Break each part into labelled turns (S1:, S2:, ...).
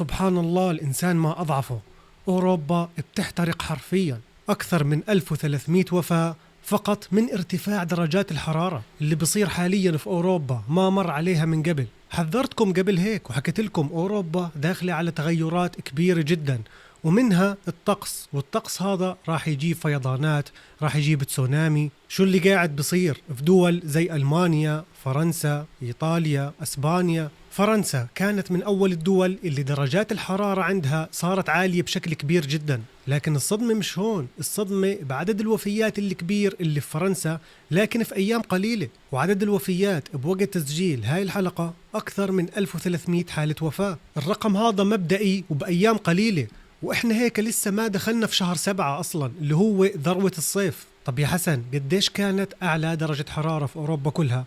S1: سبحان الله، الإنسان ما أضعفه. أوروبا بتحترق حرفيا. أكثر من 1300 وفاة فقط من ارتفاع درجات الحرارة اللي بصير حاليا في أوروبا، ما مر عليها من قبل. حذرتكم قبل هيك وحكيت لكم أوروبا داخلة على تغيرات كبيرة جدا، ومنها الطقس، والطقس هذا راح يجيب فيضانات، راح يجيب تسونامي. شو اللي قاعد بصير في دول زي ألمانيا، فرنسا، إيطاليا، أسبانيا. فرنسا كانت من أول الدول اللي درجات الحرارة عندها صارت عالية بشكل كبير جدا، لكن الصدمة مش هون، الصدمة بعدد الوفيات الكبير اللي في فرنسا، لكن في أيام قليلة. وعدد الوفيات بوقت تسجيل هاي الحلقة أكثر من 1300 حالة وفاة. الرقم هذا مبدئي وبأيام قليلة، وإحنا هيك لسه ما دخلنا في شهر 7 أصلا اللي هو ذروة الصيف. طب يا حسن، قديش كانت أعلى درجة حرارة في أوروبا كلها؟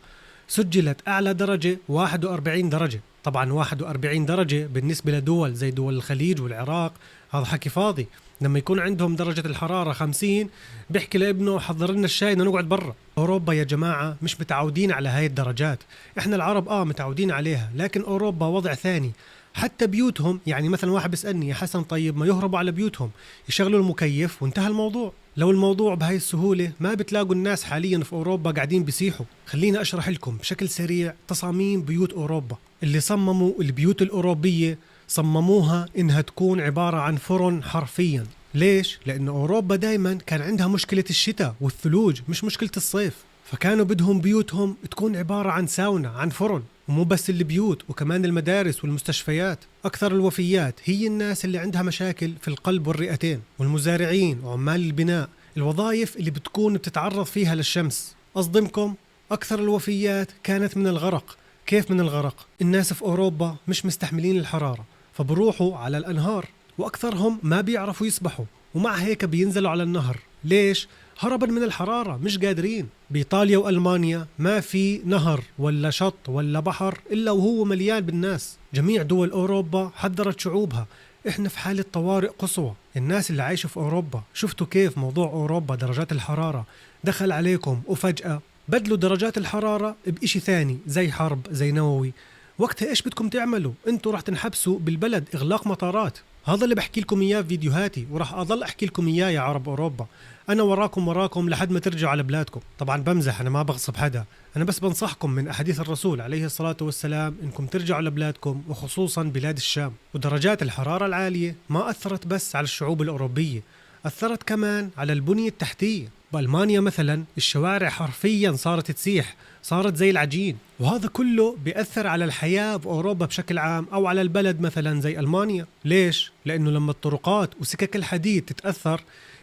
S1: سجلت أعلى درجة 41 درجة. طبعا 41 درجة بالنسبة لدول زي دول الخليج والعراق هذا حكي فاضي. لما يكون عندهم درجة الحرارة 50 بيحكي لابنه حضر لنا الشاي بدنا نقعد برا. أوروبا يا جماعة مش متعودين على هاي الدرجات. إحنا العرب متعودين عليها، لكن أوروبا وضع ثاني. حتى بيوتهم، يعني مثلا واحد بيسألني يا حسن طيب ما يهربوا على بيوتهم يشغلوا المكيف وانتهى الموضوع. لو الموضوع بهاي السهولة ما بتلاقوا الناس حاليا في أوروبا قاعدين بيسيحوا. خلينا أشرح لكم بشكل سريع تصاميم بيوت أوروبا. اللي صمموا البيوت الأوروبية صمموها إنها تكون عبارة عن فرن حرفيا. ليش؟ لأن أوروبا دايما كان عندها مشكلة الشتاء والثلوج، مش مشكلة الصيف، فكانوا بدهم بيوتهم تكون عبارة عن ساونا، عن فرن. ومو بس البيوت، وكمان المدارس والمستشفيات. أكثر الوفيات هي الناس اللي عندها مشاكل في القلب والرئتين، والمزارعين وعمال البناء، الوظائف اللي بتكون بتتعرض فيها للشمس. أصدمكم، أكثر الوفيات كانت من الغرق. كيف من الغرق؟ الناس في أوروبا مش مستحملين الحرارة فبروحوا على الأنهار، وأكثرهم ما بيعرفوا يسبحوا، ومع هيك بينزلوا على النهر. ليش؟ هربا من الحرارة، مش قادرين. بإيطاليا وألمانيا ما في نهر ولا شط ولا بحر إلا وهو مليان بالناس. جميع دول أوروبا حذرت شعوبها، إحنا في حالة طوارئ قصوى. الناس اللي عايشة في أوروبا شفتوا كيف موضوع أوروبا درجات الحرارة دخل عليكم وفجأة بدلوا درجات الحرارة بإشي ثاني زي حرب، زي نووي. وقتها إيش بدكم تعملوا؟ أنتوا راح تنحبسوا بالبلد، إغلاق مطارات. هذا اللي بحكي لكم إياه في فيديوهاتي، وراح أضل أحكي لكم إياه يا عرب أوروبا. أنا وراكم لحد ما ترجعوا على بلادكم. طبعا بمزح، أنا ما بغصب حدا، أنا بس بنصحكم من أحاديث الرسول عليه الصلاة والسلام إنكم ترجعوا لبلادكم، وخصوصا بلاد الشام. ودرجات الحرارة العالية ما أثرت بس على الشعوب الأوروبية، أثرت كمان على البنية التحتية. بألمانيا مثلا الشوارع حرفيا صارت تسيح، صارت زي العجين. وهذا كله بيأثر على الحياة بأوروبا بشكل عام، أو على البلد مثلا زي ألمانيا. ليش؟ لأنه لما الطرقات وسكك الحديد تتأثر،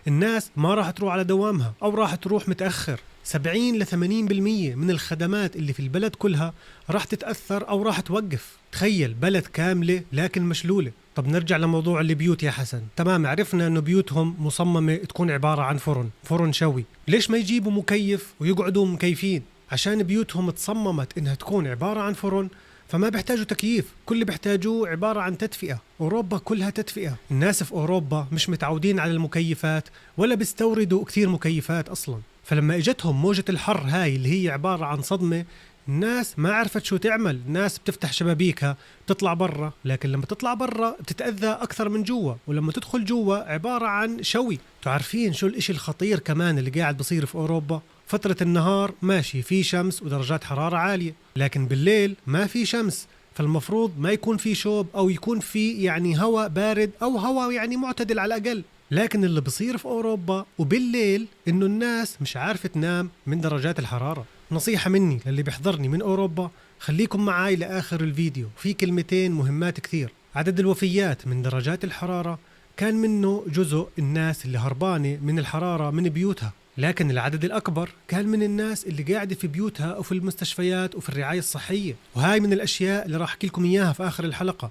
S1: الناس ما راح تروح على دوامها أو راح تروح متأخر. 70 ل 80% من الخدمات اللي في البلد كلها راح تتأثر أو راح توقف. تخيل بلد كاملة لكن مشلولة. طب نرجع لموضوع البيوت يا حسن. تمام، عرفنا أنه بيوتهم مصممة تكون عبارة عن فرن شوي. ليش ما يجيبوا مكيف ويقعدوا مكيفين؟ عشان بيوتهم تصممت إنها تكون عبارة عن فرن، فما بيحتاجوا تكييف، كل اللي بيحتاجوه عبارة عن تدفئة. أوروبا كلها تدفئة. الناس في أوروبا مش متعودين على المكيفات ولا بيستوردوا كثير مكيفات أصلا. فلما اجتهم موجة الحر هاي اللي هي عبارة عن صدمة، الناس ما عرفت شو تعمل. الناس بتفتح شبابيكها بتطلع برا، لكن لما تطلع برا بتتأذى أكثر من جوا، ولما تدخل جوا عبارة عن شوي. تعرفين شو الإشي الخطير كمان اللي قاعد بصير في أوروبا؟ فترة النهار ماشي في شمس ودرجات حرارة عالية، لكن بالليل ما في شمس، فالمفروض ما يكون في شوب أو يكون في يعني هواء بارد أو هواء يعني معتدل على الأقل. لكن اللي بصير في أوروبا وبالليل إنه الناس مش عارفة تنام من درجات الحرارة. نصيحة مني للي بيحضرني من أوروبا، خليكم معاي لآخر الفيديو، في كلمتين مهمات كثير. عدد الوفيات من درجات الحرارة كان منه جزء الناس اللي هربانة من الحرارة من بيوتها، لكن العدد الأكبر كان من الناس اللي قاعدة في بيوتها وفي المستشفيات وفي الرعاية الصحية. وهاي من الأشياء اللي راح أحكي لكم إياها في آخر الحلقة.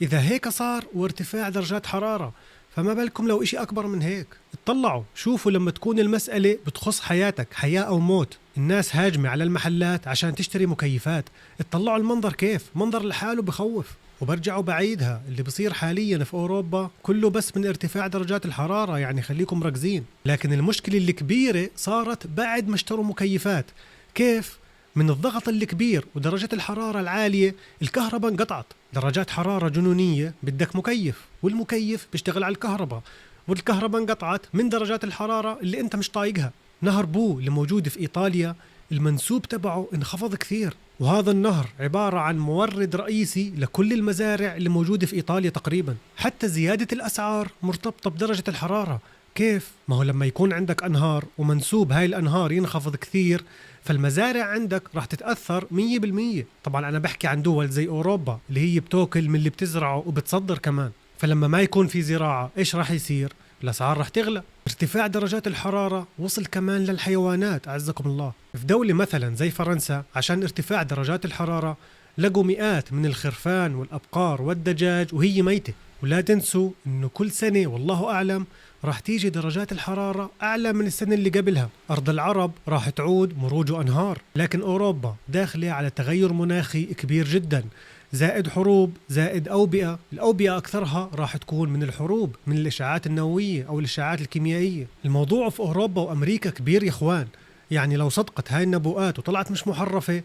S1: إذا هيك صار وارتفاع درجات حرارة، فما بالكم لو إشي أكبر من هيك. اطلعوا شوفوا لما تكون المسألة بتخص حياتك، حياة أو موت. الناس هاجمة على المحلات عشان تشتري مكيفات. اطلعوا المنظر كيف، منظر لحاله بخوف. وبرجعوا بعيدها، اللي بصير حاليا في أوروبا كله بس من ارتفاع درجات الحرارة، يعني خليكم مركزين. لكن المشكلة الكبيرة صارت بعد ما اشتروا مكيفات. كيف؟ من الضغط الكبير ودرجة الحرارة العالية الكهرباء انقطعت. درجات حرارة جنونية بدك مكيف، والمكيف بيشتغل على الكهرباء، والكهرباء انقطعت من درجات الحرارة اللي انت مش طايقها. نهر بو اللي موجود في إيطاليا المنسوب تبعه انخفض كثير، وهذا النهر عبارة عن مورد رئيسي لكل المزارع اللي موجودة في إيطاليا تقريبا. حتى زيادة الأسعار مرتبطة بدرجة الحرارة. كيف؟ ما هو لما يكون عندك أنهار ومنسوب هاي الأنهار ينخفض كثير، فالمزارع عندك راح تتأثر 100%. طبعا أنا بحكي عن دول زي أوروبا اللي هي بتوكل من اللي بتزرعه وبتصدر كمان، فلما ما يكون في زراعة إيش راح يصير؟ الأسعار راح تغلى. ارتفاع درجات الحرارة وصل كمان للحيوانات أعزكم الله. في دولة مثلا زي فرنسا عشان ارتفاع درجات الحرارة لقوا مئات من الخرفان والأبقار والدجاج وهي ميتة. ولا تنسوا إنه كل سنة والله أعلم راح تيجي درجات الحرارة أعلى من السنة اللي قبلها. أرض العرب راح تعود مروج وأنهار، لكن أوروبا داخلة على تغير مناخي كبير جدا، زائد حروب، زائد أوبئة. الأوبئة أكثرها راح تكون من الحروب، من الإشعاعات النووية أو الإشعاعات الكيميائية. الموضوع في أوروبا وأمريكا كبير يا إخوان. يعني لو صدقت هاي النبوءات وطلعت مش محرفة،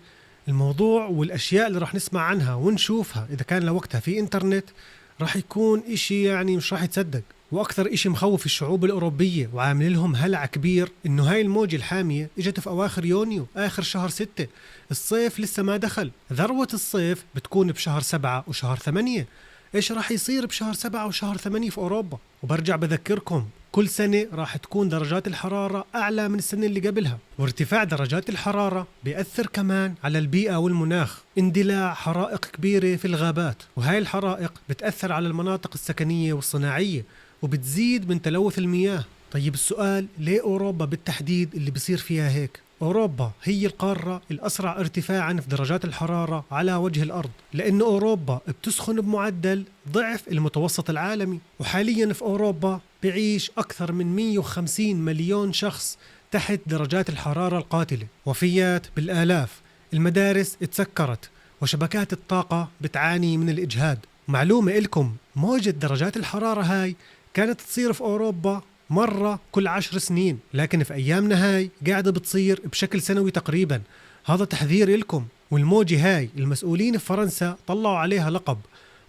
S1: الموضوع والأشياء اللي راح نسمع عنها ونشوفها إذا كان لوقتها في إنترنت راح يكون إشي يعني مش راح يتصدق. وأكثر إشي مخوف الشعوب الأوروبية وعامل لهم هلع كبير إنه هاي الموجة الحامية إجت في أواخر يونيو، آخر شهر 6. الصيف لسه ما دخل. ذروة الصيف بتكون بشهر 7 وشهر 8. إيش راح يصير بشهر 7 وشهر 8 في أوروبا؟ وبرجع بذكركم كل سنة راح تكون درجات الحرارة أعلى من السنة اللي قبلها. وارتفاع درجات الحرارة بيأثر كمان على البيئة والمناخ. اندلاع حرائق كبيرة في الغابات، وهاي الحرائق بتأثر على المناطق السكنية والصناعية وبتزيد من تلوث المياه. طيب السؤال، ليه أوروبا بالتحديد اللي بصير فيها هيك؟ أوروبا هي القارة الأسرع ارتفاعا في درجات الحرارة على وجه الأرض، لأن أوروبا بتسخن بمعدل ضعف المتوسط العالمي. وحاليا في أوروبا بعيش أكثر من 150 مليون شخص تحت درجات الحرارة القاتلة، وفيات بالآلاف. المدارس اتسكرت، وشبكات الطاقة بتعاني من الإجهاد. معلومة إلكم، موجة درجات الحرارة هاي كانت تصير في أوروبا مرة كل 10 سنين، لكن في أيامنا هاي قاعدة بتصير بشكل سنوي تقريبا. هذا تحذير إلكم. والموجة هاي المسؤولين في فرنسا طلعوا عليها لقب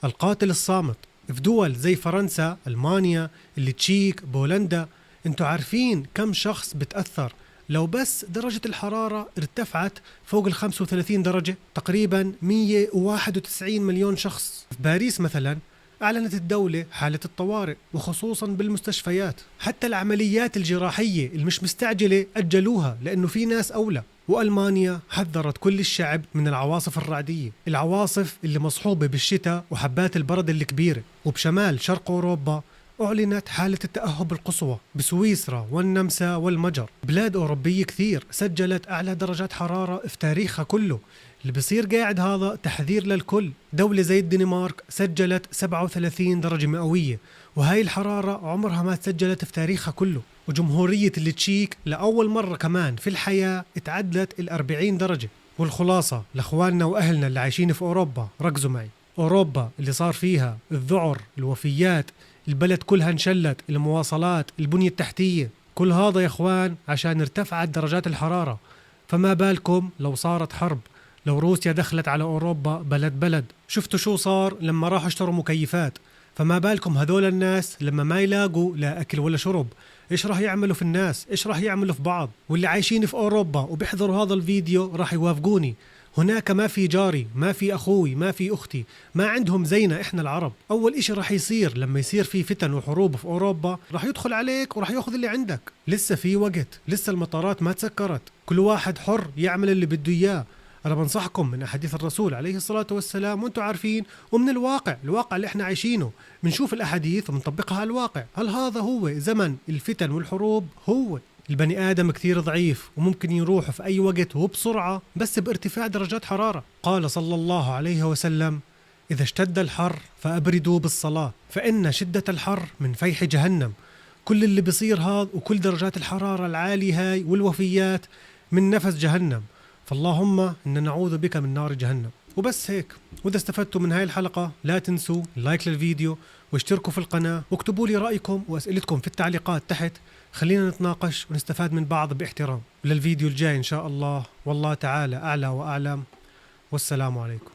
S1: القاتل الصامت. في دول زي فرنسا، ألمانيا، التشيك، بولندا، انتوا عارفين كم شخص بتأثر لو بس درجة الحرارة ارتفعت فوق 35 درجة؟ تقريبا 191 مليون شخص. في باريس مثلا أعلنت الدولة حالة الطوارئ، وخصوصا بالمستشفيات. حتى العمليات الجراحية المش مستعجلة أجلوها لأنه في ناس أولى. وألمانيا حذرت كل الشعب من العواصف الرعدية، العواصف اللي مصحوبة بالشتاء وحبات البرد الكبيرة. وبشمال شرق أوروبا أعلنت حالة التأهب القصوى بسويسرا والنمسا والمجر. بلاد أوروبية كثير سجلت أعلى درجات حرارة في تاريخها كله. اللي بصير قاعد هذا تحذير للكل. دولة زي الدنمارك سجلت 37 درجة مئوية، وهاي الحرارة عمرها ما تسجلت في تاريخها كله. وجمهورية التشيك لأول مرة كمان في الحياة اتعدلت 40 درجة. والخلاصة لأخواننا وأهلنا اللي عايشين في أوروبا، ركزوا معي. أوروبا اللي صار فيها الذعر، الوفيات، البلد كلها انشلت، المواصلات، البنية التحتية، كل هذا يا اخوان عشان ارتفعت درجات الحرارة. فما بالكم لو صارت حرب، لو روسيا دخلت على أوروبا بلد بلد؟ شفتوا شو صار لما راحوا اشتروا مكيفات؟ فما بالكم هذول الناس لما ما يلاقوا لا أكل ولا شرب، إيش راح يعملوا في الناس؟ إيش راح يعملوا في بعض؟ واللي عايشين في أوروبا وبيحضروا هذا الفيديو راح يوافقوني، هناك ما في جاري، ما في أخوي، ما في أختي، ما عندهم زينا إحنا العرب. أول إشي راح يصير لما يصير في فتن وحروب في أوروبا، راح يدخل عليك وراح يأخذ اللي عندك. لسه في وقت، لسه المطارات ما تسكرت، كل واحد حر يعمل اللي بده إياه. أنا بنصحكم من أحاديث الرسول عليه الصلاة والسلام، وأنتم عارفين، ومن الواقع اللي إحنا عايشينه، بنشوف الأحاديث وبنطبقها على الواقع. هل هذا هو زمن الفتن والحروب؟ هو البني آدم كثير ضعيف وممكن يروح في أي وقت وبسرعة بس بارتفاع درجات حرارة. قال صلى الله عليه وسلم: إذا اشتد الحر فأبردوا بالصلاة فإن شدة الحر من فيح جهنم. كل اللي بيصير هذا وكل درجات الحرارة العالية هاي والوفيات من نفس جهنم، فاللهم إن نعوذ بك من نار جهنم. وبس هيك. وإذا استفدتوا من هاي الحلقة لا تنسوا لايك للفيديو واشتركوا في القناة، واكتبوا لي رأيكم وأسئلتكم في التعليقات تحت، خلينا نتناقش ونستفاد من بعض باحترام. وللفيديو الجاي إن شاء الله، والله تعالى أعلى وأعلم. والسلام عليكم.